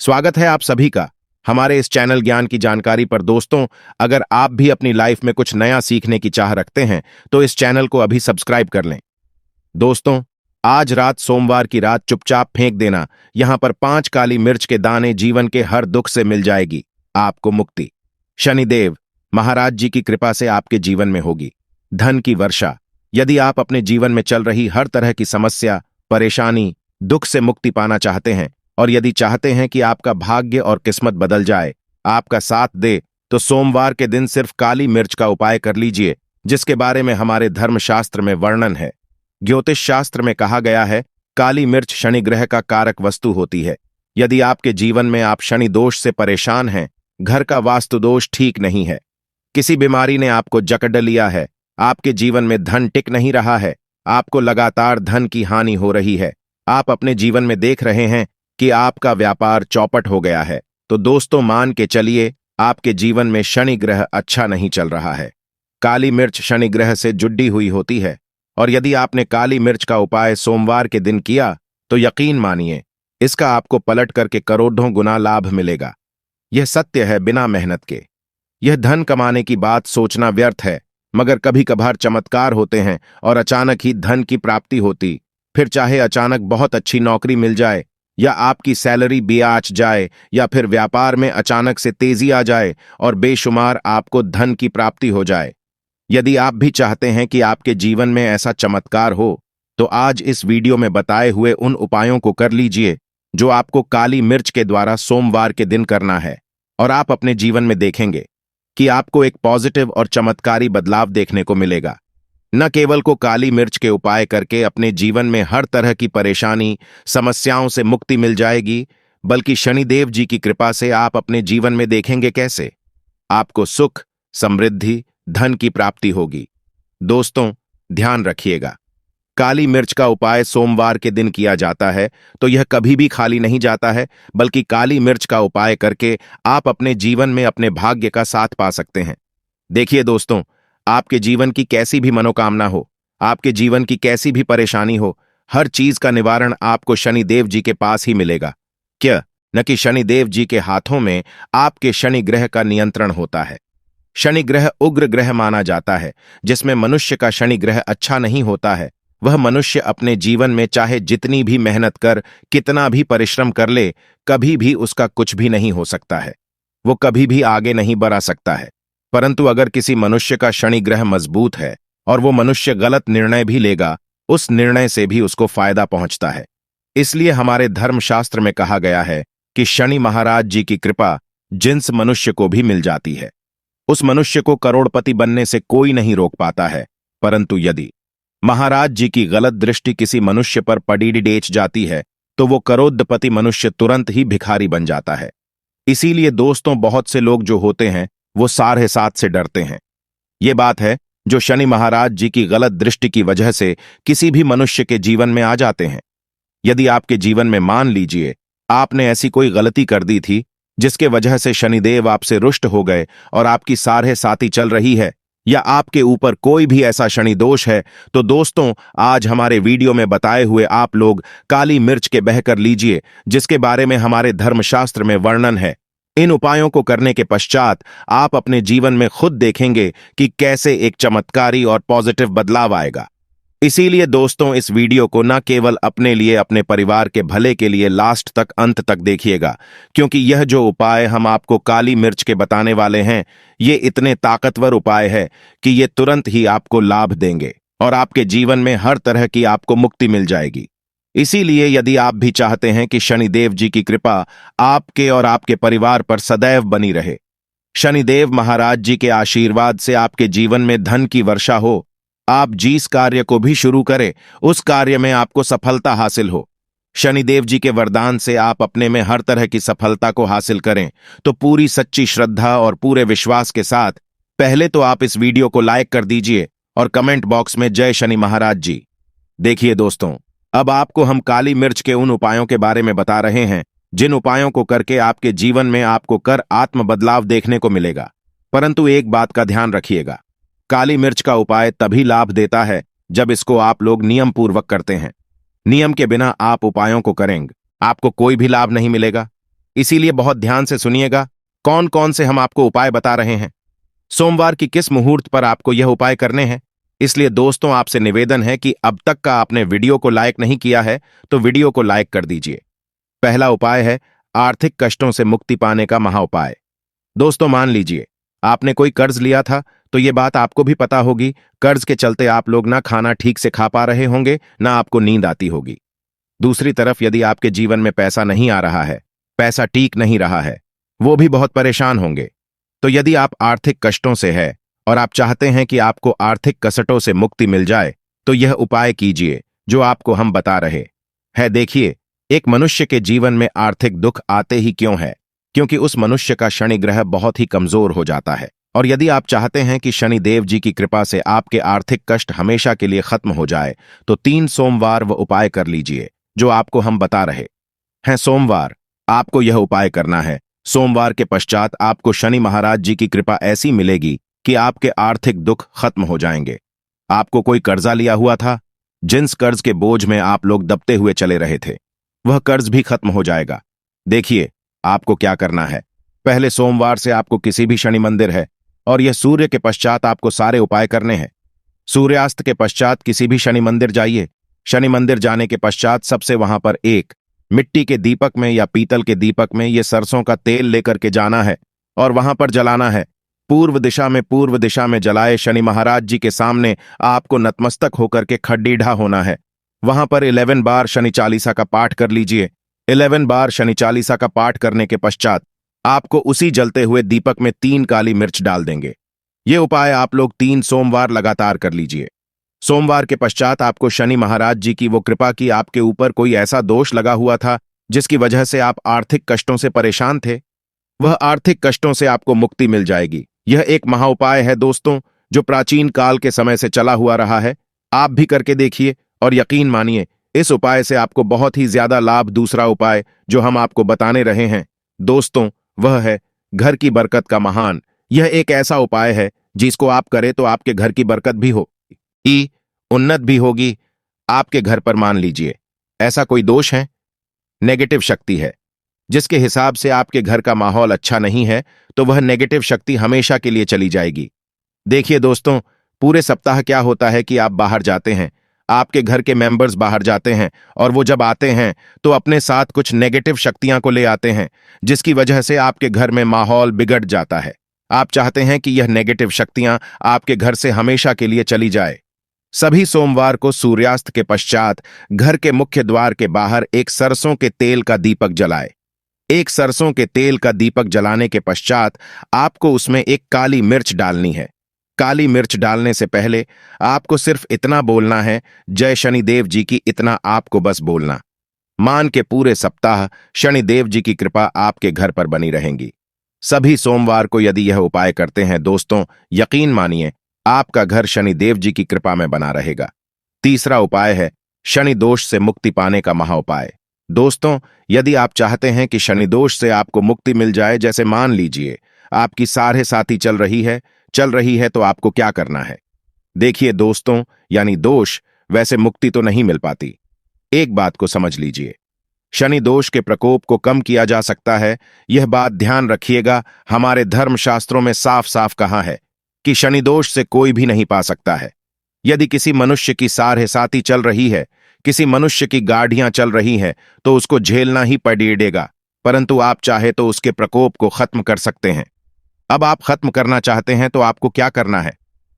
स्वागत है आप सभी का हमारे इस चैनल ज्ञान की जानकारी पर। दोस्तों, अगर आप भी अपनी लाइफ में कुछ नया सीखने की चाह रखते हैं तो इस चैनल को अभी सब्सक्राइब कर लें। दोस्तों, आज रात सोमवार की रात चुपचाप फेंक देना यहां पर 5 काली मिर्च के दाने, जीवन के हर दुख से मिल जाएगी आपको मुक्ति। शनिदेव महाराज जी की कृपा से आपके जीवन में होगी धन की वर्षा। यदि आप अपने जीवन में चल रही हर तरह की समस्या, परेशानी, दुख से मुक्ति पाना चाहते हैं और यदि चाहते हैं कि आपका भाग्य और किस्मत बदल जाए, आपका साथ दे, तो सोमवार के दिन सिर्फ काली मिर्च का उपाय कर लीजिए, जिसके बारे में हमारे धर्मशास्त्र में वर्णन है। ज्योतिष शास्त्र में कहा गया है, काली मिर्च शनि ग्रह का कारक वस्तु होती है। यदि आपके जीवन में आप शनि दोष से परेशान हैं, घर का वास्तु दोष ठीक नहीं है, किसी बीमारी ने आपको जकड़ लिया है, आपके जीवन में धन टिक नहीं रहा है, आपको लगातार धन की हानि हो रही है, आप अपने जीवन में देख रहे हैं कि आपका व्यापार चौपट हो गया है, तो दोस्तों मान के चलिए आपके जीवन में शनि ग्रह अच्छा नहीं चल रहा है। काली मिर्च शनि ग्रह से जुड़ी हुई होती है और यदि आपने काली मिर्च का उपाय सोमवार के दिन किया तो यकीन मानिए इसका आपको पलट करके करोड़ों गुना लाभ मिलेगा। यह सत्य है बिना मेहनत के। यह धन कमाने की बात सोचना व्यर्थ है, मगर कभी कभार चमत्कार होते हैं और अचानक ही धन की प्राप्ति होती। फिर चाहे अचानक बहुत अच्छी नौकरी मिल जाए या आपकी सैलरी ब्याज जाए या फिर व्यापार में अचानक से तेजी आ जाए और बेशुमार आपको धन की प्राप्ति हो जाए। यदि आप भी चाहते हैं कि आपके जीवन में ऐसा चमत्कार हो तो आज इस वीडियो में बताए हुए उन उपायों को कर लीजिए जो आपको काली मिर्च के द्वारा सोमवार के दिन करना है, और आप अपने जीवन में देखेंगे कि आपको एक पॉजिटिव और चमत्कारी बदलाव देखने को मिलेगा। न केवल को काली मिर्च के उपाय करके अपने जीवन में हर तरह की परेशानी, समस्याओं से मुक्ति मिल जाएगी, बल्कि शनिदेव जी की कृपा से आप अपने जीवन में देखेंगे कैसे आपको सुख, समृद्धि, धन की प्राप्ति होगी। दोस्तों, ध्यान रखिएगा, काली मिर्च का उपाय सोमवार के दिन किया जाता है तो यह कभी भी खाली नहीं जाता है, बल्कि काली मिर्च का उपाय करके आप अपने जीवन में अपने भाग्य का साथ पा सकते हैं। देखिए दोस्तों, आपके जीवन की कैसी भी मनोकामना हो, आपके जीवन की कैसी भी परेशानी हो, हर चीज का निवारण आपको शनिदेव जी के पास ही मिलेगा। क्या न कि शनिदेव जी के हाथों में आपके शनि ग्रह का नियंत्रण होता है। शनि ग्रह उग्र ग्रह माना जाता है, जिसमें मनुष्य का शनि ग्रह अच्छा नहीं होता है। वह मनुष्य अपने जीवन में चाहे जितनी भी मेहनत कर, कितना भी परिश्रम कर ले, कभी भी उसका कुछ भी नहीं हो सकता है। वो कभी भी आगे नहीं बढ़ा सकता है। परंतु अगर किसी मनुष्य का शनि ग्रह मजबूत है और वो मनुष्य गलत निर्णय भी लेगा, उस निर्णय से भी उसको फायदा पहुंचता है। इसलिए हमारे धर्मशास्त्र में कहा गया है कि शनि महाराज जी की कृपा जिस मनुष्य को भी मिल जाती है, उस मनुष्य को करोड़पति बनने से कोई नहीं रोक पाता है। परंतु यदि महाराज जी की गलत दृष्टि किसी मनुष्य पर पड़ी डेच जाती है तो वो करोड़पति मनुष्य तुरंत ही भिखारी बन जाता है। इसीलिए दोस्तों, बहुत से लोग जो होते हैं वो साढ़े सात से डरते हैं। ये बात है जो शनि महाराज जी की गलत दृष्टि की वजह से किसी भी मनुष्य के जीवन में आ जाते हैं। यदि आपके जीवन में मान लीजिए आपने ऐसी कोई गलती कर दी थी जिसके वजह से शनिदेव आपसे रुष्ट हो गए और आपकी साढ़े साती चल रही है, या आपके ऊपर कोई भी ऐसा शनि दोष है, तो दोस्तों आज हमारे वीडियो में बताए हुए आप लोग काली मिर्च के बहकर लीजिए, जिसके बारे में हमारे धर्मशास्त्र में वर्णन है। इन उपायों को करने के पश्चात आप अपने जीवन में खुद देखेंगे कि कैसे एक चमत्कारी और पॉजिटिव बदलाव आएगा। इसीलिए दोस्तों, इस वीडियो को न केवल अपने लिए, अपने परिवार के भले के लिए लास्ट तक, अंत तक देखिएगा, क्योंकि यह जो उपाय हम आपको काली मिर्च के बताने वाले हैं, ये इतने ताकतवर उपाय है कि ये तुरंत ही आपको लाभ देंगे और आपके जीवन में हर तरह की आपको मुक्ति मिल जाएगी। इसीलिए यदि आप भी चाहते हैं कि शनिदेव जी की कृपा आपके और आपके परिवार पर सदैव बनी रहे, शनिदेव महाराज जी के आशीर्वाद से आपके जीवन में धन की वर्षा हो, आप जिस कार्य को भी शुरू करें उस कार्य में आपको सफलता हासिल हो, शनिदेव जी के वरदान से आप अपने में हर तरह की सफलता को हासिल करें, तो पूरी सच्ची श्रद्धा और पूरे विश्वास के साथ पहले तो आप इस वीडियो को लाइक कर दीजिए और कमेंट बॉक्स में जय शनि महाराज जी। देखिए दोस्तों, अब आपको हम काली मिर्च के उन उपायों के बारे में बता रहे हैं जिन उपायों को करके आपके जीवन में आपको कर आत्म बदलाव देखने को मिलेगा। परंतु एक बात का ध्यान रखिएगा, काली मिर्च का उपाय तभी लाभ देता है जब इसको आप लोग नियम पूर्वक करते हैं। नियम के बिना आप उपायों को करेंगे, आपको कोई भी लाभ नहीं मिलेगा। इसीलिए बहुत ध्यान से सुनिएगा कौन कौन से हम आपको उपाय बता रहे हैं। सोमवार की किस मुहूर्त पर आपको यह उपाय करने हैं। इसलिए दोस्तों आपसे निवेदन है कि अब तक का आपने वीडियो को लाइक नहीं किया है तो वीडियो को लाइक कर दीजिए। पहला उपाय है आर्थिक कष्टों से मुक्ति पाने का महाउपाय। दोस्तों मान लीजिए आपने कोई कर्ज लिया था, तो ये बात आपको भी पता होगी, कर्ज के चलते आप लोग ना खाना ठीक से खा पा रहे होंगे, ना आपको नींद आती होगी। दूसरी तरफ यदि आपके जीवन में पैसा नहीं आ रहा है, पैसा टीक नहीं रहा है, वो भी बहुत परेशान होंगे। तो यदि आप आर्थिक कष्टों से है और आप चाहते हैं कि आपको आर्थिक कसटों से मुक्ति मिल जाए, तो यह उपाय कीजिए जो आपको हम बता रहे हैं। देखिए, एक मनुष्य के जीवन में आर्थिक दुख आते ही क्यों है? क्योंकि उस मनुष्य का शनि ग्रह बहुत ही कमजोर हो जाता है। और यदि आप चाहते हैं कि शनि देव जी की कृपा से आपके आर्थिक कष्ट हमेशा के लिए खत्म हो जाए, तो 3 सोमवार वो उपाय कर लीजिए जो आपको हम बता रहे हैं। सोमवार आपको यह उपाय करना है। सोमवार के पश्चात आपको शनि महाराज जी की कृपा ऐसी मिलेगी कि आपके आर्थिक दुख खत्म हो जाएंगे। आपको कोई कर्जा लिया हुआ था, जिस कर्ज के बोझ में आप लोग दबते हुए चले रहे थे, वह कर्ज भी खत्म हो जाएगा। देखिए आपको क्या करना है। पहले सोमवार से आपको किसी भी शनि मंदिर है और यह सूर्य के पश्चात आपको सारे उपाय करने हैं। सूर्यास्त के पश्चात किसी भी शनि मंदिर जाइए। शनि मंदिर जाने के पश्चात सबसे वहां पर एक मिट्टी के दीपक में या पीतल के दीपक में ये सरसों का तेल लेकर के जाना है और वहां पर जलाना है। पूर्व दिशा में जलाए शनि महाराज जी के सामने आपको नतमस्तक होकर के खड्डीढ़ा होना है। वहां पर 11 बार शनि चालीसा का पाठ कर लीजिए। 11 बार शनि चालीसा का पाठ करने के पश्चात आपको उसी जलते हुए दीपक में 3 काली मिर्च डाल देंगे। ये उपाय आप लोग 3 सोमवार लगातार कर लीजिए। सोमवार के पश्चात आपको शनि महाराज जी की वो कृपा की आपके ऊपर कोई ऐसा दोष लगा हुआ था जिसकी वजह से आप आर्थिक कष्टों से परेशान थे, वह आर्थिक कष्टों से आपको मुक्ति मिल जाएगी। यह एक महाउपाय है दोस्तों, जो प्राचीन काल के समय से चला हुआ रहा है। आप भी करके देखिए और यकीन मानिए इस उपाय से आपको बहुत ही ज्यादा लाभ। दूसरा उपाय जो हम आपको बताने रहे हैं दोस्तों, वह है घर की बरकत का महान। यह एक ऐसा उपाय है जिसको आप करें तो आपके घर की बरकत भी होगी, उन्नत भी होगी। आपके घर पर मान लीजिए ऐसा कोई दोष है, नेगेटिव शक्ति है, जिसके हिसाब से आपके घर का माहौल अच्छा नहीं है, तो वह नेगेटिव शक्ति हमेशा के लिए चली जाएगी। देखिए दोस्तों, पूरे सप्ताह क्या होता है कि आप बाहर जाते हैं, आपके घर के मेंबर्स बाहर जाते हैं और वो जब आते हैं तो अपने साथ कुछ नेगेटिव शक्तियां को ले आते हैं, जिसकी वजह से आपके घर में माहौल बिगड़ जाता है। आप चाहते हैं कि यह नेगेटिव शक्तियां आपके घर से हमेशा के लिए चली जाए। सभी सोमवार को सूर्यास्त के पश्चात घर के मुख्य द्वार के बाहर एक सरसों के तेल का दीपक जलाए। एक सरसों के तेल का दीपक जलाने के पश्चात आपको उसमें एक काली मिर्च डालनी है। काली मिर्च डालने से पहले आपको सिर्फ इतना बोलना है, जय शनिदेव जी की। इतना आपको बस बोलना। मान के पूरे सप्ताह शनिदेव जी की कृपा आपके घर पर बनी रहेंगी। सभी सोमवार को यदि यह उपाय करते हैं दोस्तों, यकीन मानिए आपका घर शनिदेव जी की कृपा में बना रहेगा। तीसरा उपाय है शनि दोष से मुक्ति पाने का महाउपाय। दोस्तों, यदि आप चाहते हैं कि शनि दोष से आपको मुक्ति मिल जाए, जैसे मान लीजिए आपकी साढ़े साथी चल रही है, तो आपको क्या करना है। देखिए दोस्तों, यानी दोष वैसे मुक्ति तो नहीं मिल पाती। एक बात को समझ लीजिए, शनि दोष के प्रकोप को कम किया जा सकता है। यह बात ध्यान रखिएगा, हमारे धर्मशास्त्रों में साफ साफ कहा है कि शनि दोष से कोई भी नहीं पा सकता है। यदि किसी मनुष्य की साढ़े साथी चल रही है, किसी मनुष्य की गाढ़ियां चल रही हैं, तो उसको झेलना ही पड़ेगा, परंतु आप चाहे तो उसके प्रकोप को खत्म कर सकते हैं। अब आप खत्म करना चाहते हैं तो आपको क्या करना है।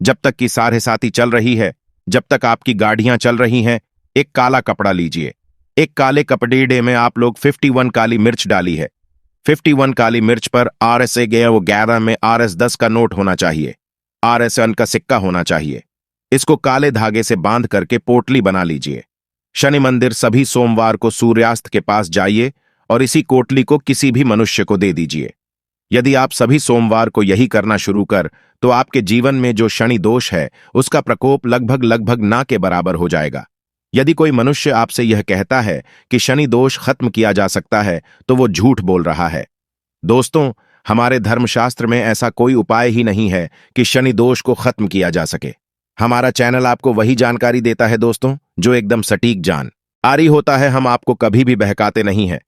जब तक कि साढ़े साथी चल रही है, जब तक आपकी गाढ़ियां चल रही हैं, एक काला कपड़ा लीजिए। एक काले कपड़े में आप लोग 51 काली मिर्च डाली है। 51 काली मिर्च पर RS गया वो 11 में RS 10 का नोट होना चाहिए, RS 1 का सिक्का होना चाहिए। इसको काले धागे से बांध करके पोटली बना लीजिए। शनि मंदिर सभी सोमवार को सूर्यास्त के पास जाइए और इसी कोटली को किसी भी मनुष्य को दे दीजिए। यदि आप सभी सोमवार को यही करना शुरू कर, तो आपके जीवन में जो शनि दोष है उसका प्रकोप लगभग ना के बराबर हो जाएगा। यदि कोई मनुष्य आपसे यह कहता है कि शनि दोष खत्म किया जा सकता है, तो वो झूठ बोल रहा है। दोस्तों, हमारे धर्मशास्त्र में ऐसा कोई उपाय ही नहीं है कि शनि दोष को खत्म किया जा सके। हमारा चैनल आपको वही जानकारी देता है दोस्तों, जो एकदम सटीक जानकारी होता है। हम आपको कभी भी बहकाते नहीं हैं।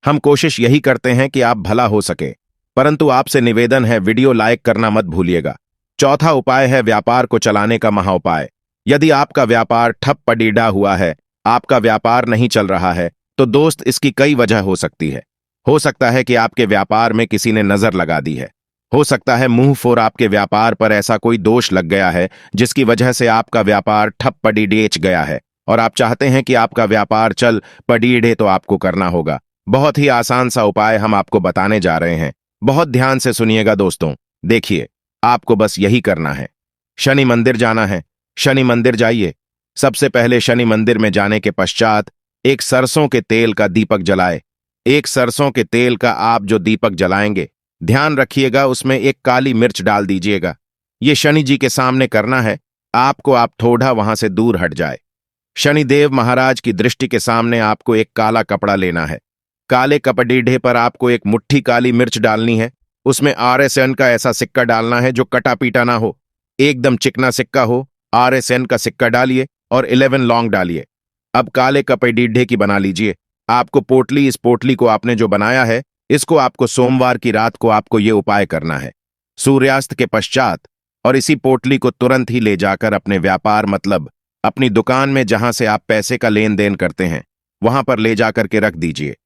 हम कोशिश यही करते हैं कि आप भला हो सके, परंतु आपसे निवेदन है वीडियो लाइक करना मत भूलिएगा। चौथा उपाय है व्यापार को चलाने का महाउपाय। यदि आपका व्यापार ठप पड़ीडा हुआ है, आपका व्यापार नहीं चल रहा है, तो दोस्त इसकी कई वजह हो सकती है। हो सकता है कि आपके व्यापार में किसी ने नजर लगा दी है। हो सकता है मुंह फोर आपके व्यापार पर ऐसा कोई दोष लग गया है जिसकी वजह से आपका व्यापार ठप पड़ीडेच गया है और आप चाहते हैं कि आपका व्यापार चल पड़ीडे, तो आपको करना होगा। बहुत ही आसान सा उपाय हम आपको बताने जा रहे हैं। बहुत ध्यान से सुनिएगा दोस्तों। देखिए, आपको बस यही करना है। शनि मंदिर जाना है। शनि मंदिर जाइए। सबसे पहले शनि मंदिर में जाने के पश्चात एक सरसों के तेल का दीपक जलाए। एक सरसों के तेल का आप जो दीपक जलाएंगे, ध्यान रखिएगा उसमें एक काली मिर्च डाल दीजिएगा। ये शनि जी के सामने करना है आपको। आप थोड़ा वहां से दूर हट जाए। शनिदेव महाराज की दृष्टि के सामने आपको एक काला कपड़ा लेना है। काले कपड़ीढ़े पर आपको एक मुट्ठी काली मिर्च डालनी है। उसमें RSN का ऐसा सिक्का डालना है जो कटा पीटा ना हो, एकदम चिकना सिक्का हो। RSN का सिक्का डालिए और 11 लौंग डालिए। अब काले कपड़ीढ़े की बना लीजिए। आपको पोटली, इस पोटली को आपने जो बनाया है, इसको आपको सोमवार की रात को आपको ये उपाय करना है सूर्यास्त के पश्चात, और इसी पोटली को तुरंत ही ले जाकर अपने व्यापार मतलब अपनी दुकान में जहां से आप पैसे का लेन देन करते हैं वहां पर ले जाकर के रख दीजिए।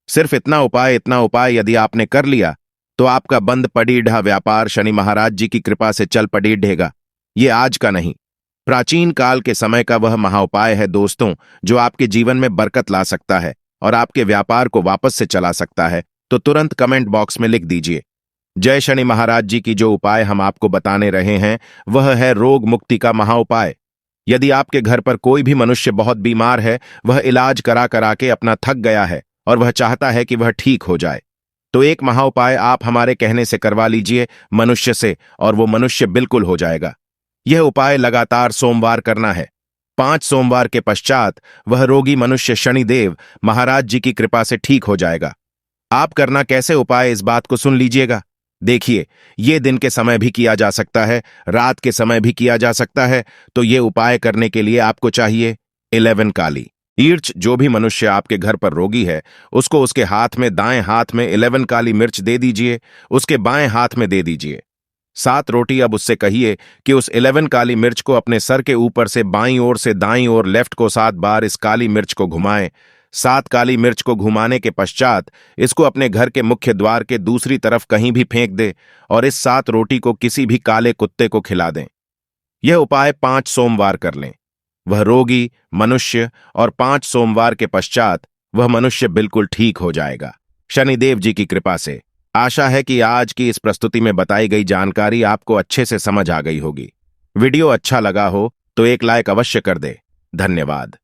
सिर्फ इतना उपाय यदि आपने कर लिया तो आपका बंद पड़ीढ़ा व्यापार शनि महाराज जी की कृपा से चल पड़ीढ़ेगा। ये आज का नहीं, प्राचीन काल के समय का वह महाउपाय है दोस्तों, जो आपके जीवन में बरकत ला सकता है और आपके व्यापार को वापस से चला सकता है। तो तुरंत कमेंट बॉक्स में लिख दीजिए। जय शनि महाराज जी की जो उपाय हम आपको बताने रहे हैं वह है रोग मुक्ति का महाउपाय। यदि आपके घर पर कोई भी मनुष्य बहुत बीमार है, वह इलाज करा करा के अपना थक गया है और वह चाहता है कि वह ठीक हो जाए, तो एक महाउपाय आप हमारे कहने से करवा लीजिए मनुष्य से, और वो मनुष्य बिल्कुल हो जाएगा। यह उपाय लगातार सोमवार करना है। 5 सोमवार के पश्चात वह रोगी मनुष्य शनिदेव महाराज जी की कृपा से ठीक हो जाएगा। आप करना कैसे उपाय, इस बात को सुन लीजिएगा। देखिए, ये दिन के समय भी किया जा सकता है, रात के समय भी किया जा सकता है। तो ये उपाय करने के लिए आपको चाहिए 11 काली मिर्च। जो भी मनुष्य आपके घर पर रोगी है, उसको उसके हाथ में, दाएं हाथ में 11 काली मिर्च दे दीजिए, उसके बाएं हाथ में दे दीजिए 7 रोटी। अब उससे कहिए कि उस 11 काली मिर्च को अपने सर के ऊपर से बाईं ओर से दाईं ओर लेफ्ट को 7 बार इस काली मिर्च को घुमाएं। 7 काली मिर्च को घुमाने के पश्चात इसको अपने घर के मुख्य द्वार के दूसरी तरफ कहीं भी फेंक दे और इस 7 रोटी को किसी भी काले कुत्ते को खिला दें। यह उपाय 5 सोमवार कर लें। वह रोगी मनुष्य, और 5 सोमवार के पश्चात वह मनुष्य बिल्कुल ठीक हो जाएगा शनिदेव जी की कृपा से। आशा है कि आज की इस प्रस्तुति में बताई गई जानकारी आपको अच्छे से समझ आ गई होगी। वीडियो अच्छा लगा हो तो एक लाइक अवश्य कर दे। धन्यवाद।